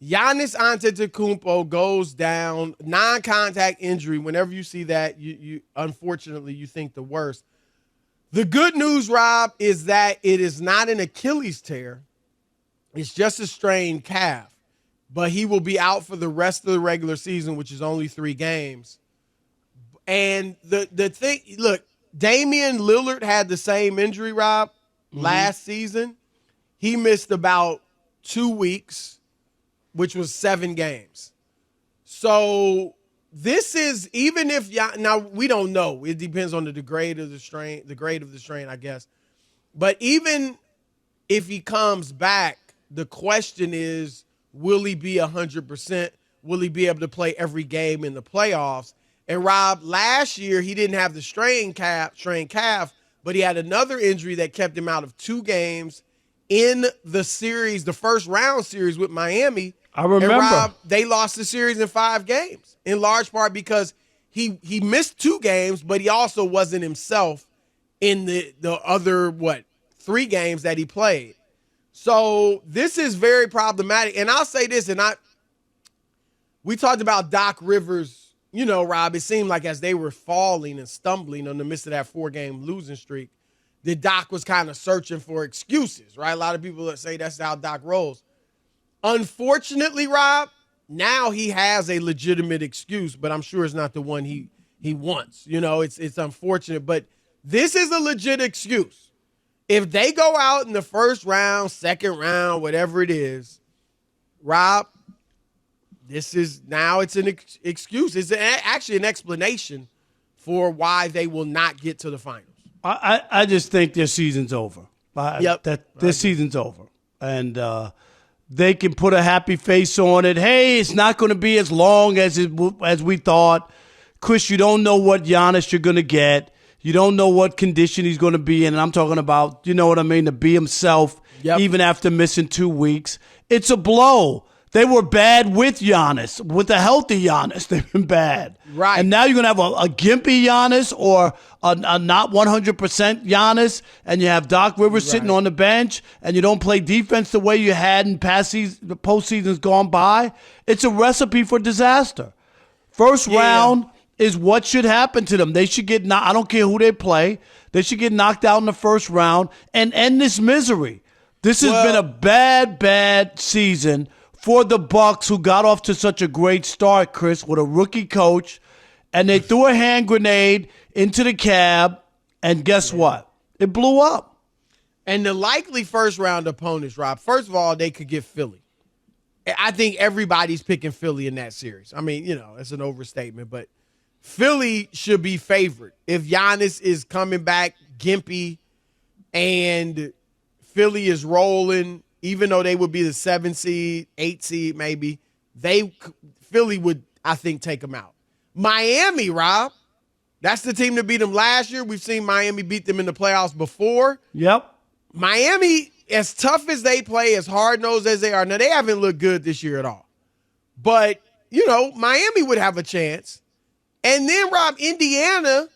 Giannis Antetokounmpo goes down, non-contact injury. Whenever you see that, you unfortunately you think the worst. The good news, Rob, is that it is not an Achilles tear. It's just a strained calf. But he will be out for the rest of the regular season, which is only 3 games. And the thing, look, Damian Lillard had the same injury, Rob, last season. He missed about 2 weeks, which was 7 games. So this is, even if, now we don't know. It depends on the grade of the strain, I guess. But even if he comes back, the question is, will he be 100%? Will he be able to play every game in the playoffs? And Rob, last year he didn't have the strained calf, but he had another injury that kept him out of 2 games in the series, the first round series with Miami. I remember. And Rob, they lost the series in 5 games, in large part because he missed 2 games, but he also wasn't himself in the other, 3 games that he played. So this is very problematic. And I'll say this, we talked about Doc Rivers, Rob, it seemed like as they were falling and stumbling in the midst of that 4-game losing streak, that Doc was kind of searching for excuses, right? A lot of people that say that's how Doc rolls. Unfortunately, Rob, now he has a legitimate excuse, but I'm sure it's not the one he wants. It's unfortunate, but this is a legit excuse. If they go out in the first round, second round, whatever it is, Rob, it's an excuse. It's actually an explanation for why they will not get to the finals. I just think their season's over. Their season's over. And they can put a happy face on it. Hey, it's not going to be as long as we thought. Chris, you don't know what Giannis you're going to get. You don't know what condition he's going to be in. And I'm talking about, to be himself, even after missing 2 weeks. It's a blow. They were bad with Giannis. With a healthy Giannis, they've been bad. Right. And now you're going to have a gimpy Giannis or a not 100% Giannis, and you have Doc Rivers sitting on the bench, and you don't play defense the way you had in postseasons gone by. It's a recipe for disaster. First round is what should happen to them. They should get I don't care who they play. They should get knocked out in the first round and end this misery. This has been a bad season for the Bucks, who got off to such a great start, Chris, with a rookie coach, and they threw a hand grenade into the cab, and guess what? It blew up. And the likely first-round opponents, Rob, first of all, they could get Philly. I think everybody's picking Philly in that series. I mean, it's an overstatement, but Philly should be favored. If Giannis is coming back gimpy and Philly is rolling, even though they would be the 7 seed, 8 seed maybe, Philly would, I think, take them out. Miami, Rob, that's the team that beat them last year. We've seen Miami beat them in the playoffs before. Yep. Miami, as tough as they play, as hard-nosed as they are, now they haven't looked good this year at all. But, Miami would have a chance. And then, Rob, Indiana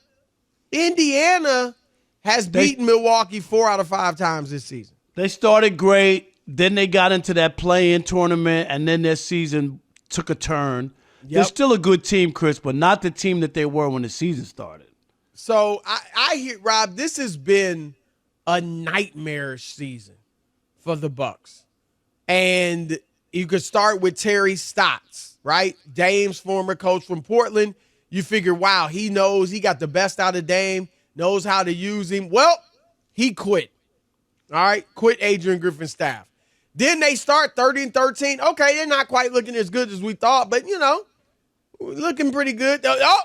has beaten Milwaukee 4 out of 5 times this season. They started great. Then they got into that play-in tournament, and then their season took a turn. They're still a good team, Chris, but not the team that they were when the season started. So I hear, Rob, this has been a nightmarish season for the Bucks. And you could start with Terry Stotts, right? Dame's former coach from Portland. You figure, wow, he got the best out of Dame, knows how to use him. Well, he quit. All right, quit Adrian Griffin's staff. Then they start 30-13. Okay, they're not quite looking as good as we thought, but, looking pretty good. Oh,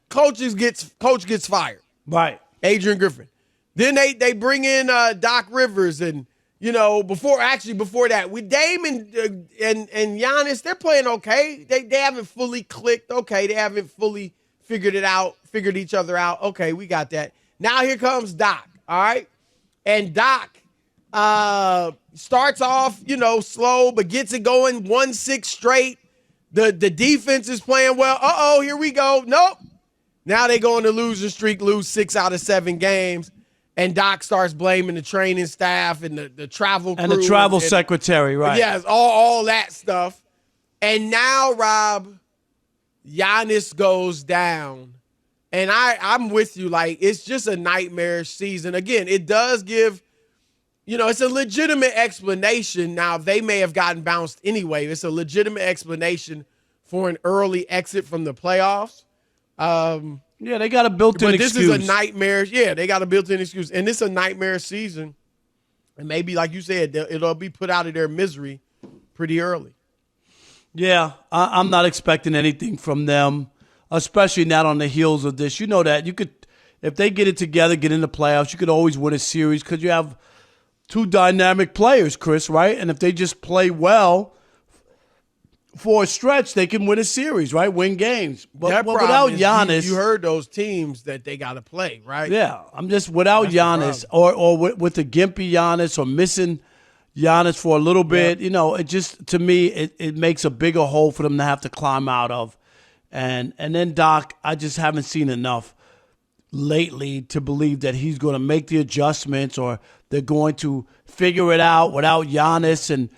coach gets fired. Right. Adrian Griffin. Then they bring in Doc Rivers, and, before that, with Dame and Giannis, they're playing okay. They haven't fully clicked. Okay, they haven't fully figured each other out. Okay, we got that. Now here comes Doc, all right? And Doc starts off, slow, but gets it going 1-6 straight. The defense is playing well. Uh-oh, here we go. Nope. Now they go on the losing streak, lose 6 out of 7 games. And Doc starts blaming the training staff and the travel crew. And the travel secretary, right. Yes, all that stuff. And now, Rob, Giannis goes down. And I'm with you. Like, it's just a nightmarish season. Again, it does give, it's a legitimate explanation. Now, they may have gotten bounced anyway. It's a legitimate explanation for an early exit from the playoffs. Yeah, they got a built-in excuse. But this is a nightmare. Yeah, they got a built-in excuse. And this is a nightmare season. And maybe, like you said, it'll be put out of their misery pretty early. Yeah, I'm not expecting anything from them, especially not on the heels of this. You know that. You could, if they get it together, get in the playoffs, you could always win a series because you have two dynamic players, Chris, right? And if they just play well for a stretch, they can win a series, right? Win games. But without Giannis, you heard those teams that they got to play, right? Yeah, I'm just without Giannis or with the gimpy Giannis or missing Giannis for a little bit. It just, to me, it makes a bigger hole for them to have to climb out of. And then Doc, I just haven't seen enough lately to believe that he's going to make the adjustments or they're going to figure it out without Giannis and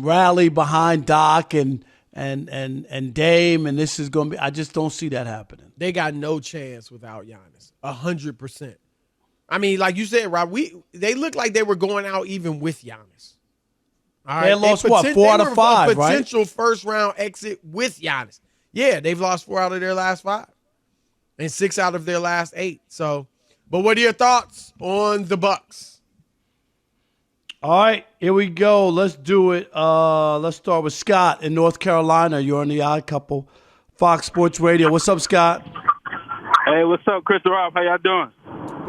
rally behind Doc and Dame, and this is going to be. I just don't see that happening. They got no chance without Giannis, 100%. I mean, like you said, Rob, they looked like they were going out even with Giannis. All right, they lost 4 out of 5, right? Potential first round exit with Giannis. Yeah, they've lost 4 out of their last 5, and 6 out of their last 8. So, but what are your thoughts on the Bucks? All right, here we go. Let's do it. Let's start with Scott in North Carolina. You're on the Odd Couple, Fox Sports Radio. What's up, Scott? Hey, what's up, Chris Rob? How y'all doing?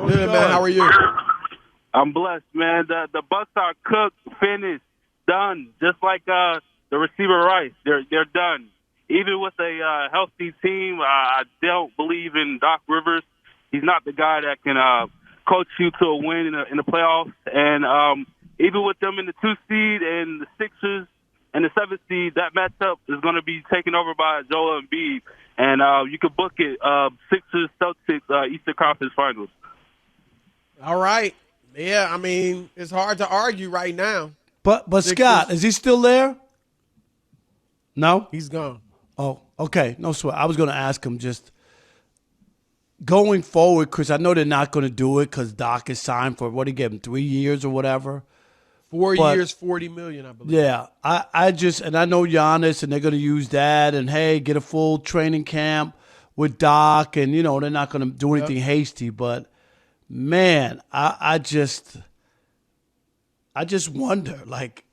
Good, man. How are you? I'm blessed, man. The Bucks are cooked, finished, done. Just like the receiver Rice, they're done. Even with a healthy team, I don't believe in Doc Rivers. He's not the guy that can coach you to a win in the playoffs. And even with them in the 2 seed and the Sixers and the 7 seed, that matchup is going to be taken over by Joel Embiid. And you could book it, Sixers, Celtics, Eastern Conference Finals. All right. Yeah, I mean, it's hard to argue right now. But Scott, is he still there? No? He's gone. Oh, okay. No sweat. I was going to ask him just going forward, Chris, I know they're not going to do it because Doc is signed for, what do you give him, 3 years or whatever? 4 years, $40 million, I believe. Yeah. I just, and I know Giannis, and they're going to use that, and hey, get a full training camp with Doc, and, they're not going to do anything hasty, but man, I just wonder, like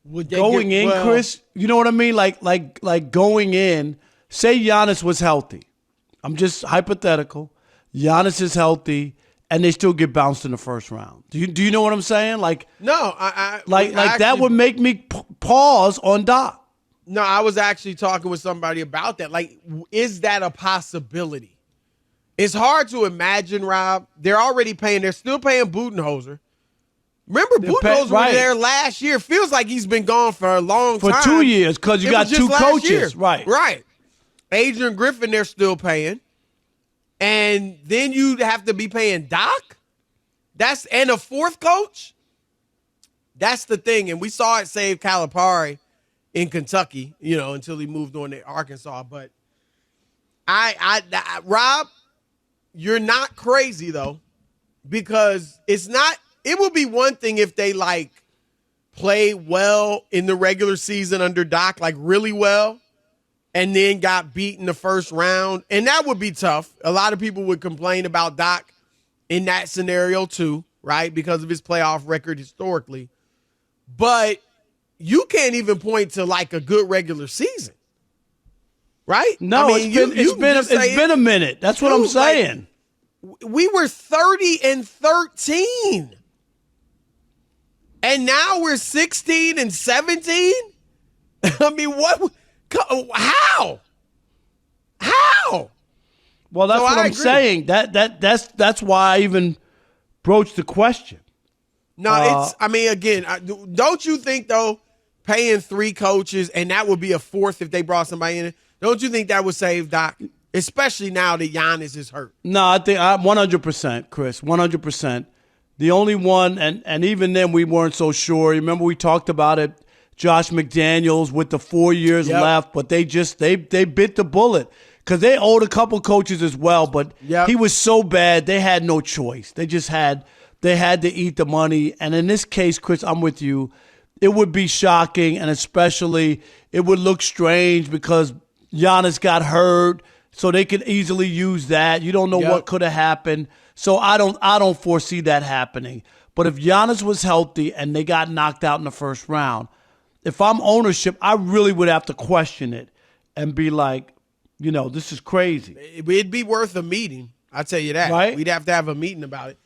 would they going in, Chris, you know what I mean? Like going in, say Giannis was healthy. I'm just hypothetical. Giannis is healthy, and they still get bounced in the first round. Do you know what I'm saying? Like no, I that would make me pause on Doc. No, I was actually talking with somebody about that. Like, is that a possibility? It's hard to imagine, Rob. They're still paying Budenholzer. Remember, Budenholzer was there last year. Feels like he's been gone for a long time. For 2 years, because you got 2 coaches. Year. Right. Right. Adrian Griffin, they're still paying. And then you'd have to be paying Doc? And a 4th coach? That's the thing. And we saw it save Calipari in Kentucky, until he moved on to Arkansas. But Rob, you're not crazy, though, because it would be one thing if they play well in the regular season under Doc, really well, and then got beat in the first round. And that would be tough. A lot of people would complain about Doc in that scenario too, right? Because of his playoff record historically. But you can't even point to a good regular season. Right? No, it's been a minute. That's what I'm saying. We were 30-13. And now we're 16-17? I mean, what? How? Well, that's what I'm saying. That's why I even broached the question. No, again, don't you think, though, paying 3 coaches, and that would be a 4th if they brought somebody in, don't you think that would save Doc? Especially now that Giannis is hurt. No, I think 100%, Chris, 100%. The only one, and even then we weren't so sure. Remember we talked about it Josh McDaniels with the 4 years Yep. left, but they bit the bullet because they owed a couple coaches as well. But Yep. he was so bad they had no choice. They had to eat the money. And in this case, Chris, I'm with you. It would be shocking, and especially it would look strange because Giannis got hurt, so they could easily use that. You don't know Yep. what could have happened. So I don't foresee that happening. But if Giannis was healthy and they got knocked out in the first round, if I'm ownership, I really would have to question it and be like, this is crazy. It'd be worth a meeting. I'll tell you that. Right. We'd have to have a meeting about it.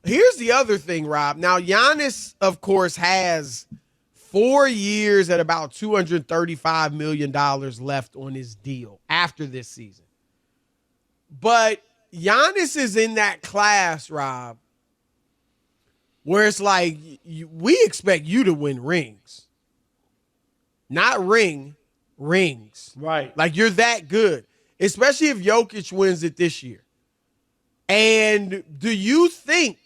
Here's the other thing, Rob. Now, Giannis, of course, has 4 years at about $235 million left on his deal after this season. But Giannis is in that class, Rob, where it's like, we expect you to win rings. Not rings. Right. Like, you're that good, especially if Jokic wins it this year. And do you think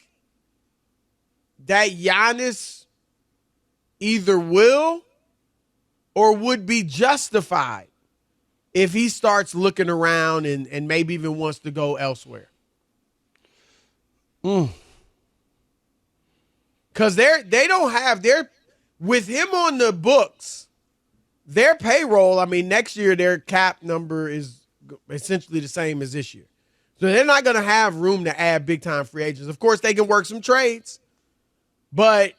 that Giannis either will or would be justified if he starts looking around and maybe even wants to go elsewhere? Because they don't have with him on the books, their payroll, I mean, next year their cap number is essentially the same as this year. So they're not going to have room to add big-time free agents. Of course, they can work some trades, but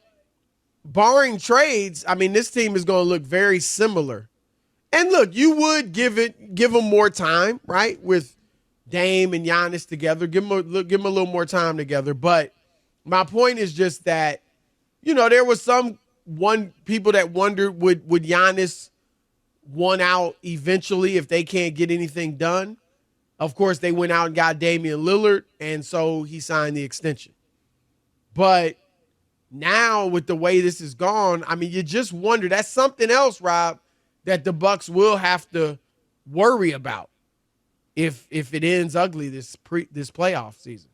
barring trades, I mean, this team is going to look very similar. And look, you would give them more time, right, with Dame and Giannis together. Give them a little more time together. But my point is just that, there was people that wondered would Giannis want out eventually if they can't get anything done. Of course, they went out and got Damian Lillard, and so he signed the extension. But now with the way this is gone, I mean, you just wonder. That's something else, Rob, that the Bucks will have to worry about if it ends ugly this playoff season.